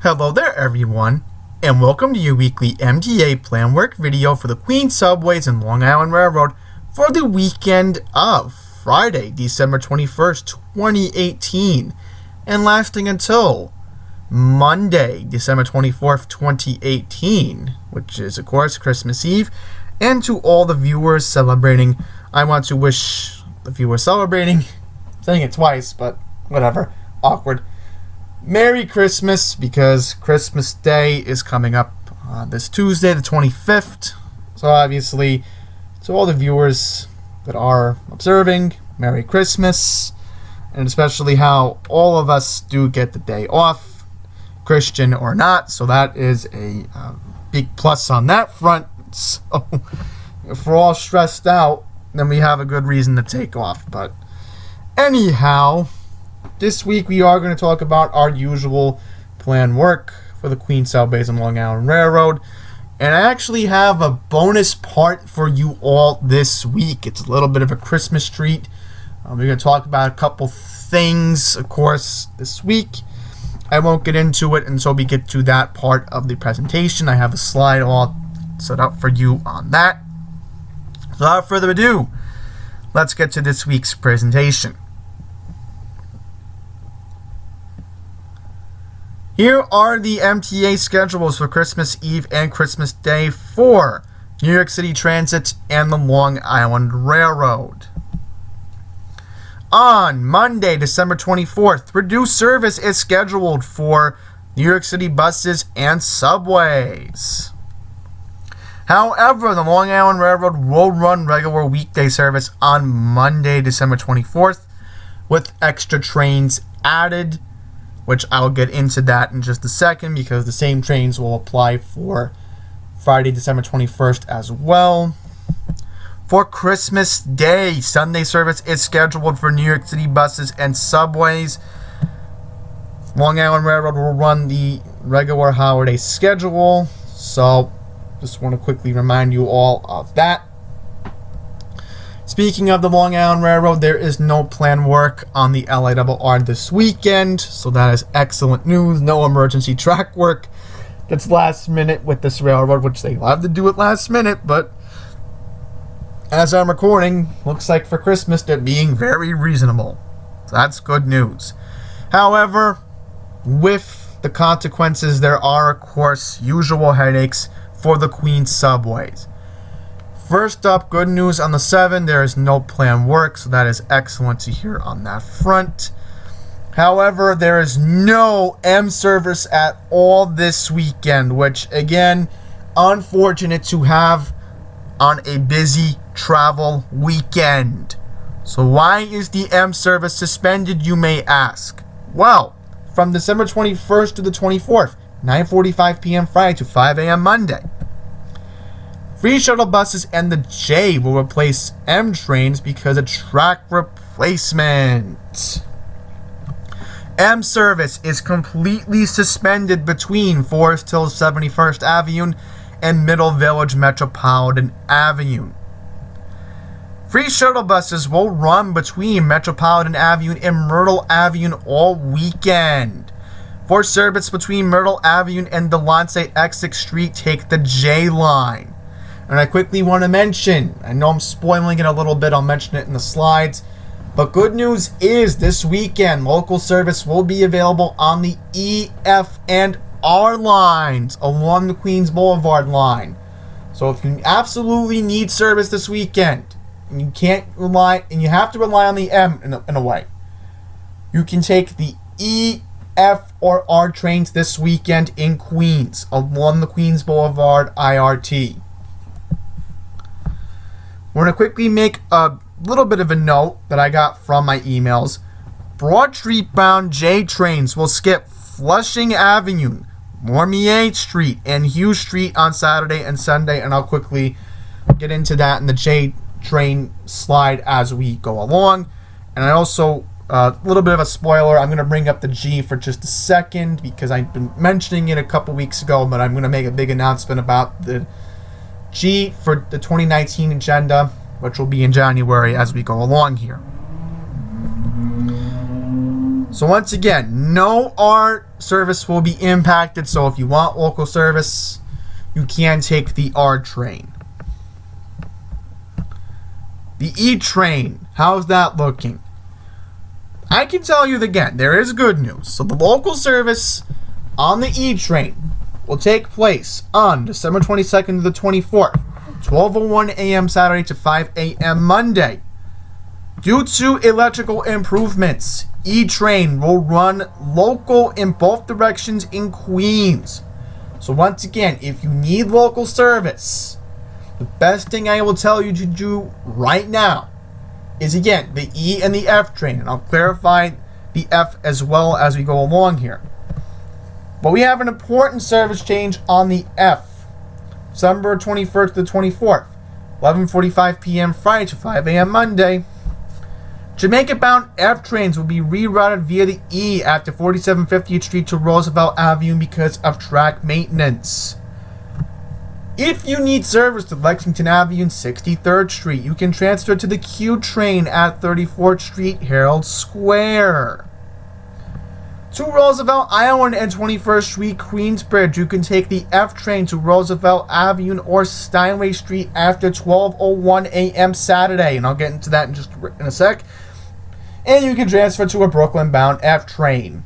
Hello there everyone, and welcome to your weekly MTA plan work video for the Queens subways and Long Island Railroad for the weekend of Friday, December 21st, 2018, and lasting until Monday, December 24th, 2018, which is of course Christmas Eve. And to all the viewers celebrating, I want to wish the viewers celebrating, saying it twice, but whatever, awkward, Merry Christmas, because Christmas Day is coming up this Tuesday, the 25th. So obviously, to all the viewers that are observing, Merry Christmas, and especially how all of us do get the day off, Christian or not. So that is a big plus on that front. So if we're all stressed out, then we have a good reason to take off. But anyhow, this week we are going to talk about our usual planned work for the Queens subways and Long Island Railroad. And I actually have a bonus part for you all this week. It's a little bit of a Christmas treat. We're going to talk about a couple things, of course, this week. I won't get into it until we get to that part of the presentation. I have a slide all set up for you on that. So without further ado, let's get to this week's presentation. Here are the MTA schedules for Christmas Eve and Christmas Day for New York City Transit and the Long Island Railroad. On Monday, December 24th, reduced service is scheduled for New York City buses and subways. However, the Long Island Railroad will run regular weekday service on Monday, December 24th, with extra trains added, which I'll get into that in just a second because the same trains will apply for Friday, December 21st as well. For Christmas Day, Sunday service is scheduled for New York City buses and subways. Long Island Railroad will run the regular holiday schedule, so just want to quickly remind you all of that. Speaking of the Long Island Railroad, there is no planned work on the LIRR this weekend, so that is excellent news. No emergency track work that's last minute with this railroad, which they love to do it last minute, but as I'm recording, looks like for Christmas they're being very reasonable. So that's good news. However, with the consequences, there are, of course, usual headaches for the Queens subways. First up, good news on the 7, there is no planned work, so that is excellent to hear on that front. However, there is no M service at all this weekend, which, again, unfortunate to have on a busy travel weekend. So why is the M service suspended, you may ask? Well, from December 21st to the 24th, 9:45 p.m. Friday to 5 a.m. Monday. Free shuttle buses and the J will replace M trains because of track replacement. M service is completely suspended between Forest Hill 71st Avenue and Middle Village Metropolitan Avenue. Free shuttle buses will run between Metropolitan Avenue and Myrtle Avenue all weekend. For service between Myrtle Avenue and Delancey Essex Street, take the J line. And I quickly want to mention, I know I'm spoiling it a little bit, I'll mention it in the slides, but good news is this weekend local service will be available on the E, F, and R lines along the Queens Boulevard line. So if you absolutely need service this weekend, and you can't rely, and you have to rely on the M in a way, you can take the E, F, or R trains this weekend in Queens along the Queens Boulevard IRT. We're going to quickly make a little bit of a note that I got from my emails. Broad Street bound J trains will skip Flushing Avenue, Mormier Street, and Hughes Street on Saturday and Sunday, and I'll quickly get into that in the J train slide as we go along. And I also, a little bit of a spoiler, I'm going to bring up the G for just a second because I've been mentioning it a couple weeks ago, but I'm going to make a big announcement about the G for the 2019 agenda, which will be in January as we go along here. So once again, no R service will be impacted. So if you want local service, you can take the R train. The E train, how's that looking? I can tell you again, there is good news. So the local service on the E train will take place on December 22nd to the 24th, 12:01 a.m. Saturday to 5 a.m. Monday. Due to electrical improvements, E train will run local in both directions in Queens. So once again, if you need local service, the best thing I will tell you to do right now is, again, the E and the F train. And I'll clarify the F as well as we go along here. But we have an important service change on the F. December 21st to the 24th, 11:45 p.m. Friday to 5 a.m. Monday. Jamaica-bound F trains will be rerouted via the E after 47 50th Street to Roosevelt Avenue because of track maintenance. If you need service to Lexington Avenue and 63rd Street, you can transfer to the Q train at 34th Street, Herald Square. To Roosevelt Island and 21st Street, Queensbridge, you can take the F train to Roosevelt Avenue or Steinway Street after 12:01 a.m. Saturday, and I'll get into that in a sec. And you can transfer to a Brooklyn-bound F train.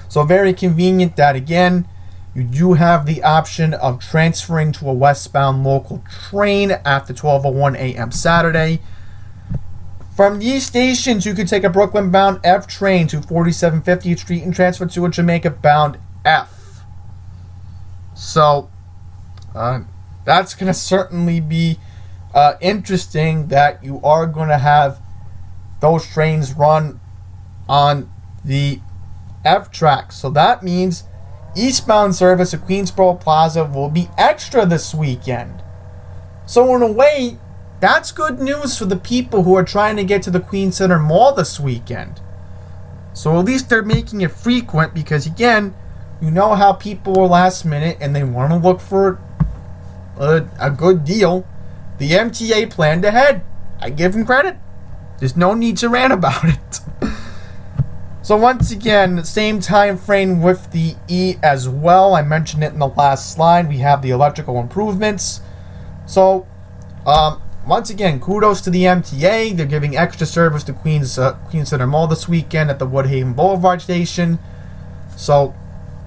So very convenient that, again, you do have the option of transferring to a westbound local train after 12:01 a.m. Saturday. From these stations, you can take a Brooklyn-bound F train to 47 50th Street and transfer to a Jamaica-bound F. So, that's going to certainly be interesting that you are going to have those trains run on the F track. So that means eastbound service at Queensboro Plaza will be extra this weekend. So in a way, that's good news for the people who are trying to get to the Queens Center Mall this weekend. So at least they're making it frequent because, again, you know how people are last minute and they want to look for a good deal. The MTA planned ahead. I give them credit. There's no need to rant about it. So once again, the same time frame with the E as well. I mentioned it in the last slide. We have the electrical improvements. So, once again, kudos to the MTA. They're giving extra service to Queens Center Mall this weekend at the Woodhaven Boulevard station. So,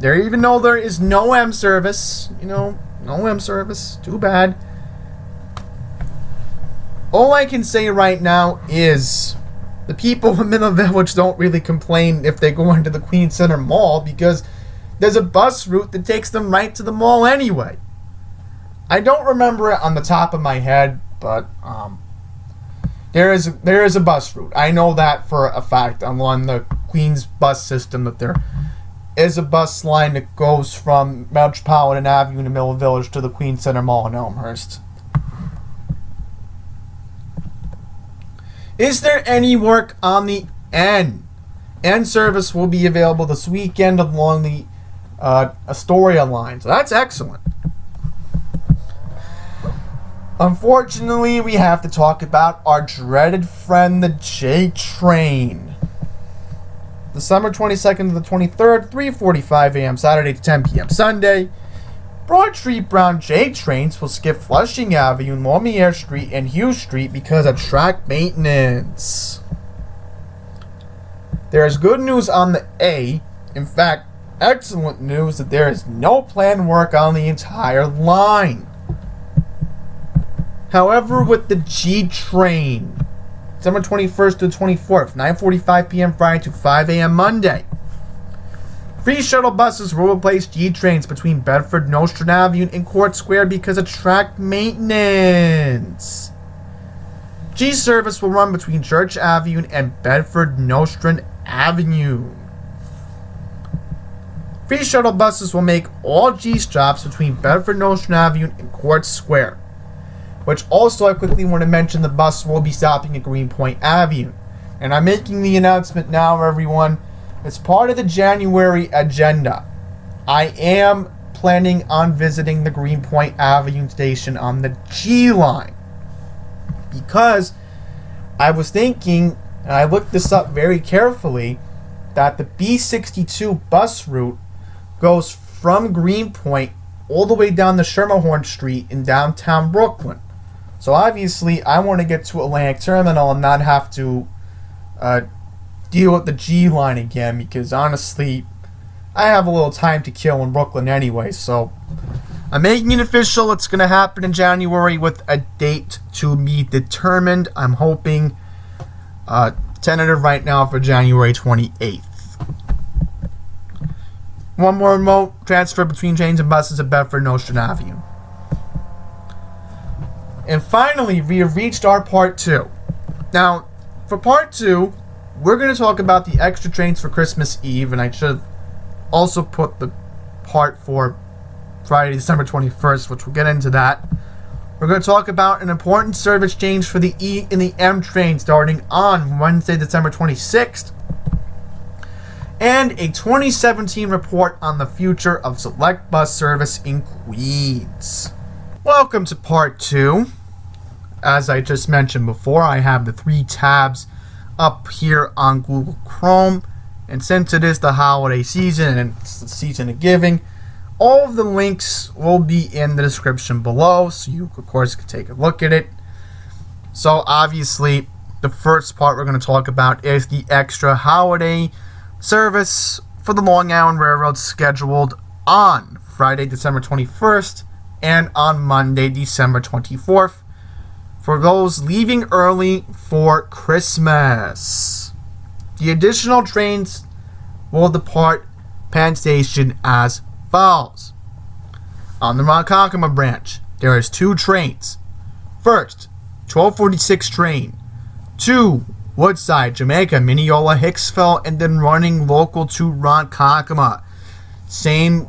even though there is no M service, no M service, too bad. All I can say right now is the people in Middle Village don't really complain if they go into the Queens Center Mall because there's a bus route that takes them right to the mall anyway. I don't remember it on the top of my head, but there is a bus route. I know that for a fact along the Queens bus system that there is a bus line that goes from Metropolitan Avenue to Middle Village to the Queens Center Mall in Elmhurst. Is there any work on the N? N service will be available this weekend along the Astoria line, so that's excellent. Unfortunately, we have to talk about our dreaded friend, the J train. December 22nd to the 23rd, 3:45 a.m. Saturday to 10 p.m. Sunday. Broad Street Brown J trains will skip Flushing Avenue, Lumiere Street, and Hughes Street because of track maintenance. There is good news on the A. In fact, excellent news that there is no planned work on the entire line. However, with the G train, December 21st to the 24th, 9:45 p.m. Friday to 5 a.m. Monday. Free shuttle buses will replace G trains between Bedford, Nostrand Avenue, and Court Square because of track maintenance. G service will run between Church Avenue and Bedford, Nostrand Avenue. Free shuttle buses will make all G stops between Bedford, Nostrand Avenue, and Court Square. Which also, I quickly want to mention, the bus will be stopping at Greenpoint Avenue. And I'm making the announcement now, everyone. It's part of the January agenda. I am planning on visiting the Greenpoint Avenue station on the G line. Because I was thinking and I looked this up very carefully, that the B62 bus route goes from Greenpoint all the way down to Schermerhorn Street in downtown Brooklyn. So obviously, I want to get to Atlantic Terminal and not have to deal with the G line again, because honestly, I have a little time to kill in Brooklyn anyway. So I'm making it official. It's going to happen in January with a date to be determined. I'm hoping tentative right now for January 28th. One more remote transfer between trains and buses at Bedford and Ocean Avenue. And finally, we have reached our part 2. Now, for part 2, we're going to talk about the extra trains for Christmas Eve, and I should have also put the part for Friday, December 21st, which we'll get into that. We're going to talk about an important service change for the E and the M train starting on Wednesday, December 26th, and a 2017 report on the future of select bus service in Queens. Welcome to part 2. As I just mentioned before, I have the 3 tabs up here on Google Chrome, and since it is the holiday season and it's the season of giving, all of the links will be in the description below, so you, of course, can take a look at it. So, obviously, the first part we're going to talk about is the extra holiday service for the Long Island Railroad scheduled on Friday, December 21st and on Monday, December 24th for those leaving early for Christmas. The additional trains will depart Penn Station as follows. On the Ronkonkoma branch, there is 2 trains. First, 1246 train to Woodside, Jamaica, Mineola, Hicksville, and then running local to Ronkonkoma. Same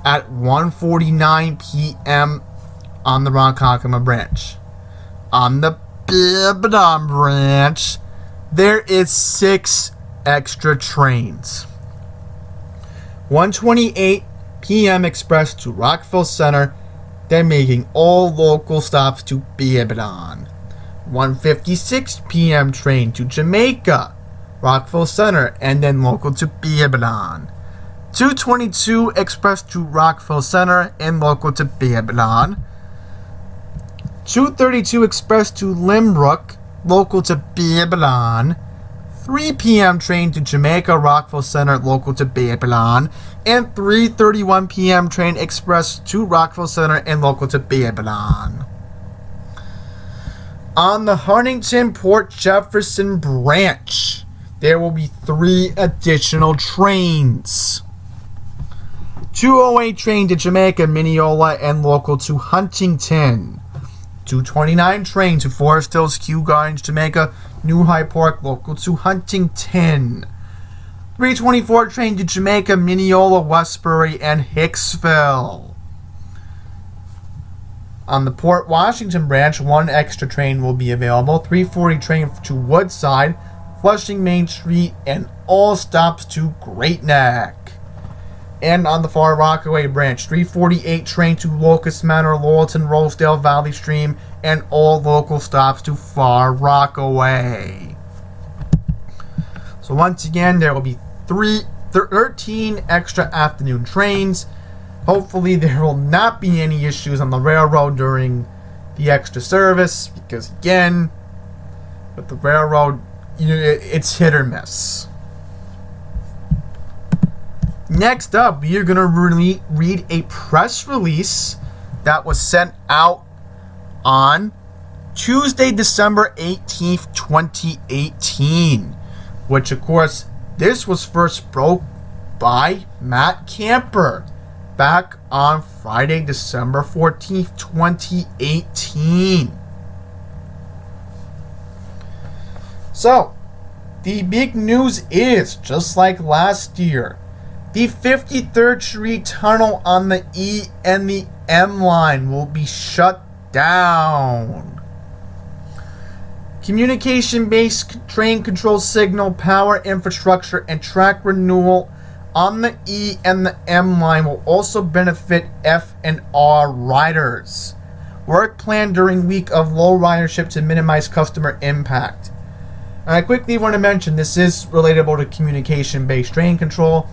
at 1:49 p.m. on the Ronkonkoma branch. On the Bibbidon branch, there is 6 extra trains. 1:28 p.m. express to Rockville Center, then making all local stops to Bibbidon. 1:56 p.m. train to Jamaica, Rockville Center, and then local to Bibbidon. 2:22 express to Rockville Center and local to Bibbidon. 2:32 express to Limbrook, local to Bibbidon. 3 p.m. train to Jamaica, Rockville Center, local to Bibbidon. And 3:31 p.m. train express to Rockville Center and local to Bibbidon. On the Huntington Port Jefferson branch, there will be 3 additional trains. 208 train to Jamaica, Mineola, and local to Huntington. 229 train to Forest Hills, Kew Gardens, Jamaica, New Hyde Park, local to Huntington. 324 train to Jamaica, Mineola, Westbury, and Hicksville. On the Port Washington branch, 1 extra train will be available. 340 train to Woodside, Flushing Main Street, and all stops to Great Neck. And on the Far Rockaway branch, 348 train to Locust Manor, Lowellton, Rosedale, Valley Stream, and all local stops to Far Rockaway. So once again, there will be 13 extra afternoon trains. Hopefully there will not be any issues on the railroad during the extra service, because again, with the railroad, it's hit or miss. Next up, we are going to read a press release that was sent out on Tuesday, December 18th, 2018, which, of course, this was first broke by Matt Camper back on Friday, December 14th, 2018. So, the big news is, just like last year, the 53rd Street Tunnel on the E and the M line will be shut down. Communication-based train control signal, power infrastructure, and track renewal on the E and the M line will also benefit F and R riders. Work planned during week of low ridership to minimize customer impact. And I quickly want to mention, this is relatable to communication-based train control,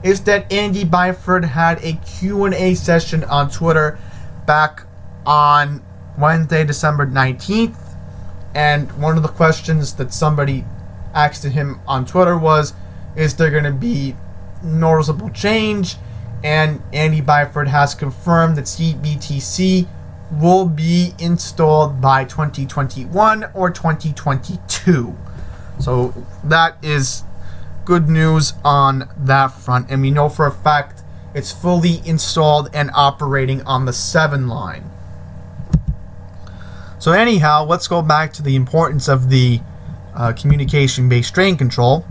is that Andy Byford had a Q&A session on Twitter back on Wednesday, December 19th. And one of the questions that somebody asked him on Twitter was, is there going to be noticeable change? And Andy Byford has confirmed that CBTC will be installed by 2021 or 2022. So that is good news on that front. And we know for a fact it's fully installed and operating on the 7 line. So anyhow, let's go back to the importance of the communication-based train control.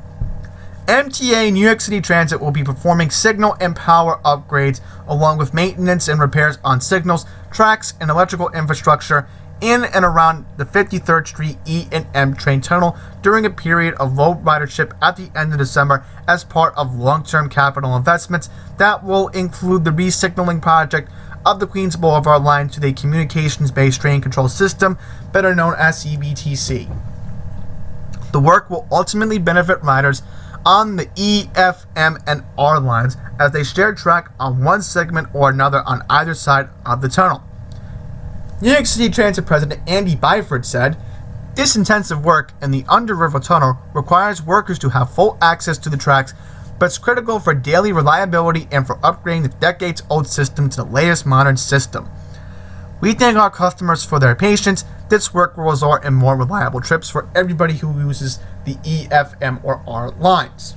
MTA New York City Transit will be performing signal and power upgrades along with maintenance and repairs on signals, tracks, and electrical infrastructure in and around the 53rd Street E and M train tunnel during a period of low ridership at the end of December as part of long-term capital investments that will include the re-signaling project of the Queens Boulevard line to the communications-based train control system, better known as CBTC. The work will ultimately benefit riders on the E, F, M, and R lines as they share track on one segment or another on either side of the tunnel. New York City Transit President Andy Byford said, "This intensive work in the Under-River Tunnel requires workers to have full access to the tracks, but it's critical for daily reliability and for upgrading the decades-old system to the latest modern system. We thank our customers for their patience. This work will result in more reliable trips for everybody who uses the E, F, M, or R lines."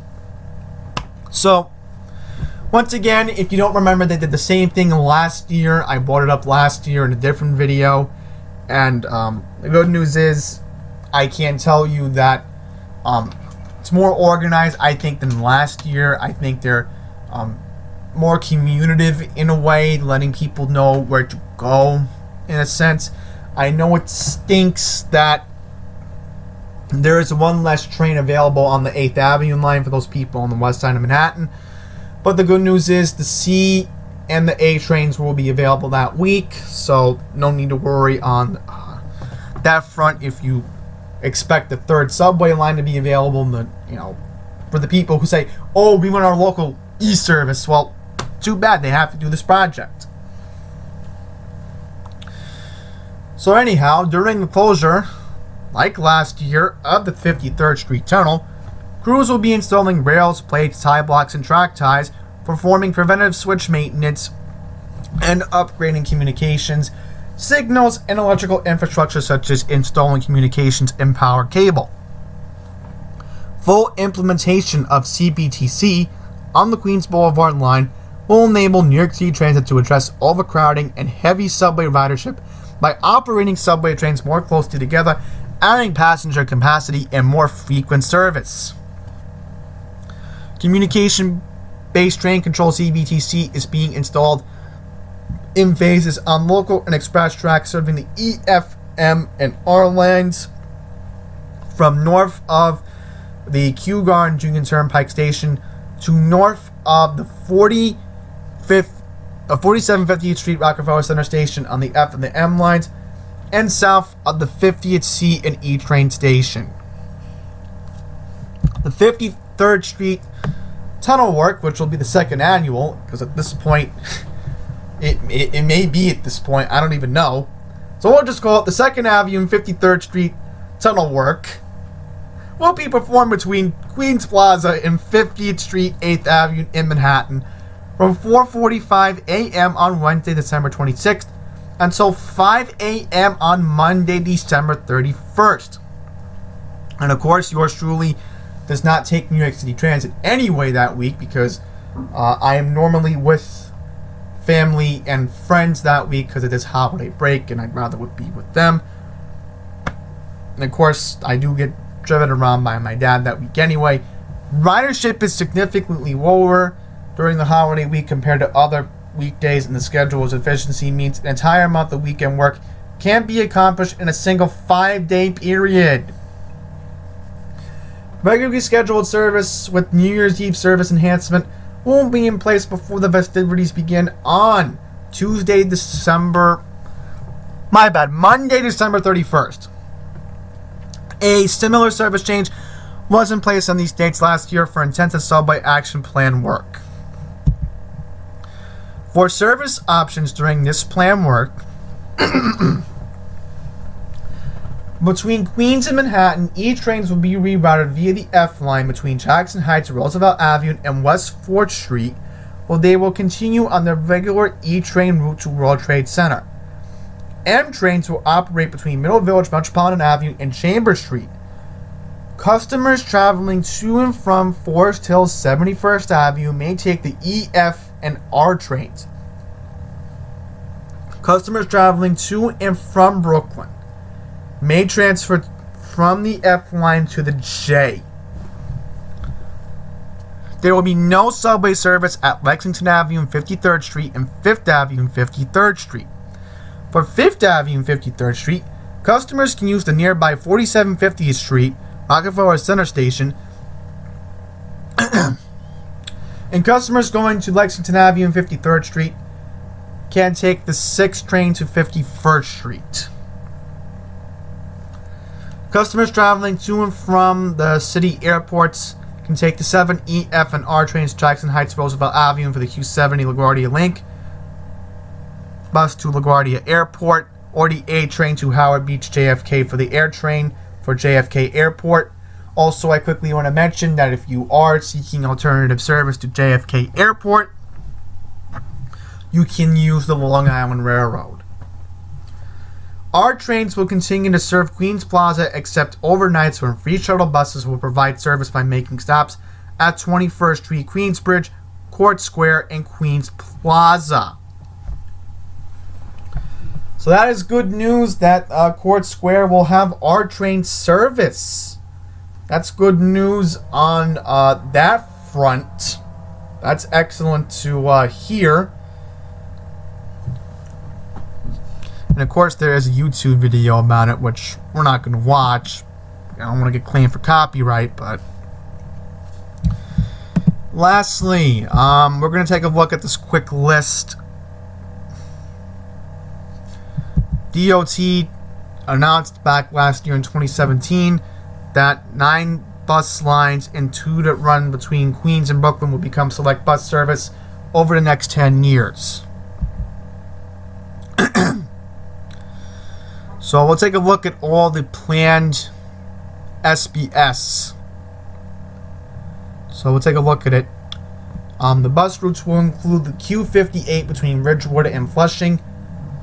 So, once again, if you don't remember, they did the same thing last year. I brought it up last year in a different video. And the good news is, I can tell you that it's more organized, I think, than last year. I think they're more communicative in a way, letting people know where to go, in a sense. I know it stinks that there is one less train available on the 8th Avenue line for those people on the west side of Manhattan. But the good news is the C and the A trains will be available that week, so no need to worry on that front. If you expect the 3rd subway line to be available, for the people who say, "Oh, we want our local E service," well, too bad, they have to do this project. So anyhow, during the closure, like last year, of the 53rd Street Tunnel, crews will be installing rails, plates, tie blocks, and track ties, performing preventative switch maintenance, and upgrading communications, signals, and electrical infrastructure such as installing communications and power cable. Full implementation of CBTC on the Queens Boulevard line will enable New York City Transit to address overcrowding and heavy subway ridership by operating subway trains more closely together, adding passenger capacity and more frequent service. Communication-based train control CBTC is being installed in phases on local and express tracks serving the E, F, M, and R lines from north of the Kew Gardens Union Turnpike Station to north of the 4750th Street Rockefeller Center Station on the F and the M lines, and south of the 50th C and E train station. The 53rd Street tunnel work, which will be the 2nd annual, because at this point, it may be at this point, I don't even know. So we'll just call it the 2nd Avenue and 53rd Street tunnel work, will be performed between Queens Plaza and 50th Street, 8th Avenue in Manhattan from 4:45 a.m. on Wednesday, December 26th until 5 a.m. on Monday, December 31st. And of course, yours truly does not take New York City Transit anyway that week because I am normally with family and friends that week because of this holiday break, and I'd rather be with them. And of course, I do get driven around by my dad that week anyway. Ridership is significantly lower during the holiday week compared to other weekdays, and the schedule's efficiency means an entire month of weekend work can't be accomplished in a single 5-day period. Regularly scheduled service with New Year's Eve service enhancement will be in place before the festivities begin on Monday, December 31st. A similar service change was in place on these dates last year for intensive subway action plan work. For service options during this plan work, between Queens and Manhattan, E-trains will be rerouted via the F line between Jackson Heights, Roosevelt Avenue, and West 4th Street, while they will continue on their regular E-train route to World Trade Center. M trains will operate between Middle Village, Metropolitan Avenue, and Chambers Street. Customers traveling to and from Forest Hills 71st Avenue may take the E, F, and R trains. Customers traveling to and from Brooklyn may transfer from the F line to the J. There will be no subway service at Lexington Avenue and 53rd Street and 5th Avenue and 53rd Street. For 5th Avenue and 53rd Street, customers can use the nearby 4750th Street, Rockefeller Center Station, and customers going to Lexington Avenue and 53rd Street can take the 6th train to 51st Street. Customers traveling to and from the city airports can take the 7, E, F, and R trains to Jackson Heights, Roosevelt Avenue for the Q70 LaGuardia Link, bus to LaGuardia Airport, or the A train to Howard Beach JFK for the air train for JFK Airport. Also, I quickly want to mention that if you are seeking alternative service to JFK Airport, you can use the Long Island Railroad. Our trains will continue to serve Queens Plaza except overnights when free shuttle buses will provide service by making stops at 21st Street, Queensbridge, Court Square, and Queens Plaza. So that is good news that Court Square will have our train service. That's good news on that front. That's excellent to hear. And of course, there is a YouTube video about it, which we're not going to watch. I don't want to get claimed for copyright, but lastly, we're going to take a look at this quick list. DOT announced back last year in 2017 that 9 bus lines and 2 that run between Queens and Brooklyn will become select bus service over the next 10 years. So we'll take a look at all the planned SBS. So we'll take a look at it. The bus routes will include the Q58 between Ridgewood and Flushing,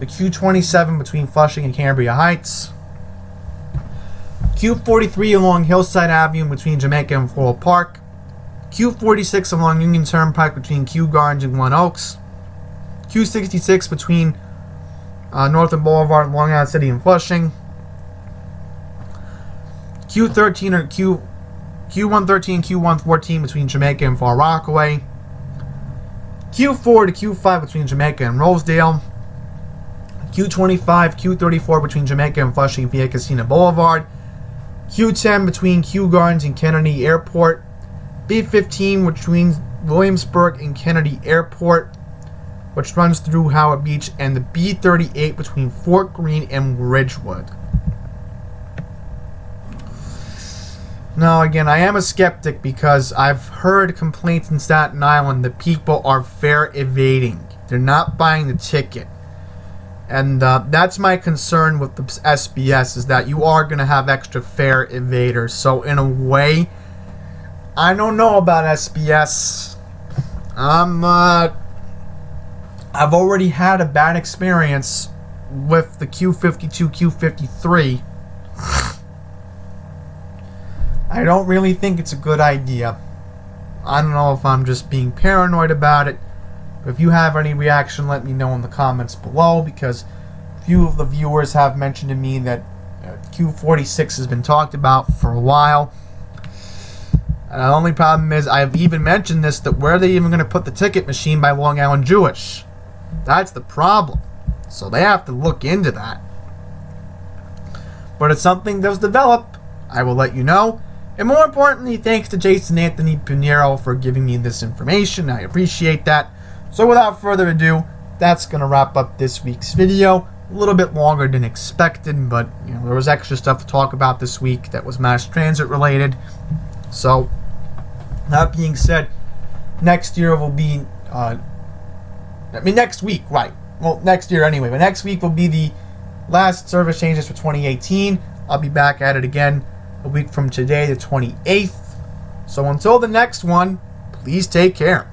the Q27 between Flushing and Cambria Heights, Q43 along Hillside Avenue between Jamaica and Floral Park, Q46 along Union Turnpike between Kew Gardens and Glen Oaks, Q66 between Northern Boulevard, Long Island City, and Flushing, Q13 or Q113 and Q114 between Jamaica and Far Rockaway, Q4 to Q5 between Jamaica and Rosedale, Q25, Q34 between Jamaica and Flushing via Casino Boulevard, Q10 between Kew Gardens and Kennedy Airport, B15 between Williamsburg and Kennedy Airport, which runs through Howard Beach, and the B38 between Fort Greene and Ridgewood. Now, again, I am a skeptic because I've heard complaints in Staten Island that people are fare evading. They're not buying the ticket. And that's my concern with the SBS, is that you are going to have extra fare evaders. So, in a way, I don't know about SBS. I've already had a bad experience with the Q52, Q53. I don't really think it's a good idea. I don't know if I'm just being paranoid about it. But if you have any reaction, let me know in the comments below, because a few of the viewers have mentioned to me that Q46 has been talked about for a while. And the only problem is, I've even mentioned this, that where are they even going to put the ticket machine by Long Island Jewish? That's the problem. So they have to look into that. But if something does develop, I will let you know. And more importantly, thanks to Jason Anthony Pinheiro for giving me this information. I appreciate that. So without further ado, that's going to wrap up this week's video. a little bit longer than expected, but there was extra stuff to talk about this week that was mass transit related. So that being said, next year will be next week, right? Well, next year anyway, but next week will be the last service changes for 2018. I'll be back at it again a week from today, the 28th. So until the next one, please take care.